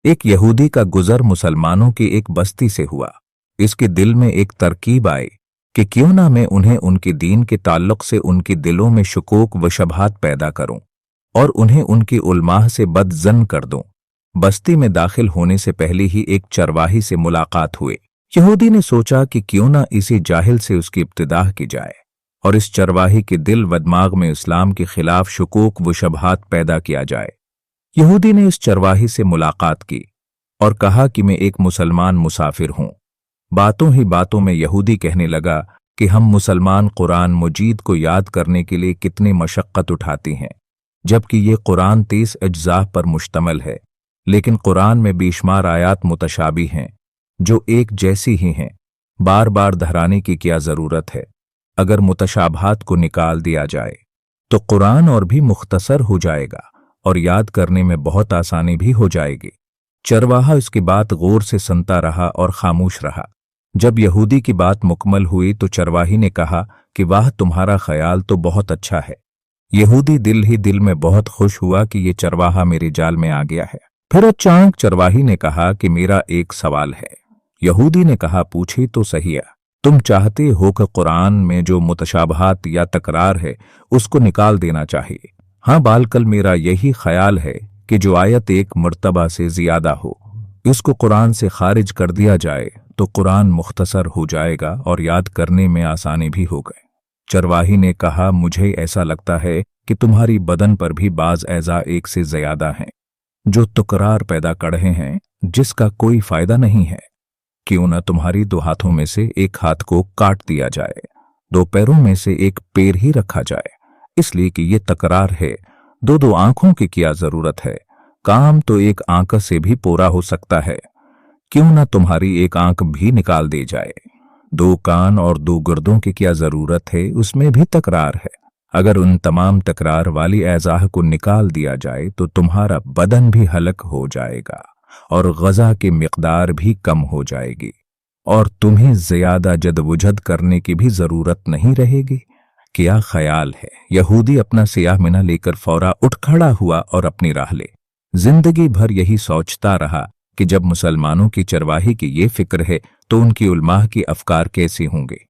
एक यहूदी का गुजर मुसलमानों की एक बस्ती से हुआ। इसके दिल में एक तरकीब आई कि क्यों ना मैं उन्हें उनके दीन के ताल्लुक से उनके दिलों में शुकूक व शबहात पैदा करूं और उन्हें उनकी उलमाह से बदजन कर दूं। बस्ती में दाखिल होने से पहले ही एक चरवाही से मुलाकात हुई। यहूदी ने सोचा कि क्यों ना इसी जाहिल से उसकी इब्तिदाह की जाए और इस चरवाही के दिल व दिमाग में इस्लाम के खिलाफ शुकूक व शबहात पैदा किया जाए। यहूदी ने इस चरवाही से मुलाकात की और कहा कि मैं एक मुसलमान मुसाफिर हूं। बातों ही बातों में यहूदी कहने लगा कि हम मुसलमान कुरान मजीद को याद करने के लिए कितनी मशक्क़त उठाती हैं, जबकि ये कुरान 30 अज्जा पर मुश्तमिल है, लेकिन कुरान में बेशुमार आयात मुतशाबी हैं जो एक जैसी ही हैं। बार बार दोहराने की क्या ज़रूरत है? अगर मुतशाबहात को निकाल दिया जाए तो कुरान और भी मुख्तसर हो जाएगा और याद करने में बहुत आसानी भी हो जाएगी। चरवाहा इसकी बात गौर से सुनता रहा और खामोश रहा। जब यहूदी की बात मुकम्मल हुई तो चरवाही ने कहा कि वाह, तुम्हारा ख्याल तो बहुत अच्छा है। यहूदी दिल ही दिल में बहुत खुश हुआ कि ये चरवाहा मेरे जाल में आ गया है। फिर अचानक चरवाही ने कहा कि मेरा एक सवाल है। यहूदी ने कहा, पूछे तो सही है। तुम चाहते हो कि कुरान में जो मुतशाबहात या तकरार है उसको निकाल देना चाहिए? हाँ बालकल, मेरा यही ख्याल है कि जो आयत एक मर्तबा से ज्यादा हो इसको कुरान से खारिज कर दिया जाए तो कुरान मुख्तसर हो जाएगा और याद करने में आसानी भी हो गए। चरवाही ने कहा, मुझे ऐसा लगता है कि तुम्हारी बदन पर भी बाज एज़ा एक से ज्यादा हैं जो तकरार पैदा कर रहे हैं जिसका कोई फायदा नहीं है। क्यों न तुम्हारी 2 हाथों में से एक हाथ को काट दिया जाए, 2 पैरों में से एक पैर ही रखा जाए, इसलिए कि ये तकरार है। 2 आंखों की क्या जरूरत है? काम तो एक आंख से भी पूरा हो सकता है। क्यों न तुम्हारी एक आंख भी निकाल दी जाए? 2 कान और 2 गुर्दों की क्या जरूरत है? उसमें भी तकरार है। अगर उन तमाम तकरार वाली एज़ाह को निकाल दिया जाए तो तुम्हारा बदन भी हलक हो जाएगा और गज़ा की मिकदार भी कम हो जाएगी और तुम्हें ज्यादा जदवजहद करने की भी जरूरत नहीं रहेगी। क्या ख्याल है? यहूदी अपना सियाह मिना लेकर फौरा उठ खड़ा हुआ और अपनी राह ले। जिंदगी भर यही सोचता रहा कि जब मुसलमानों की चरवाही की ये फिक्र है तो उनकी उलमाह की अफकार कैसी होंगे।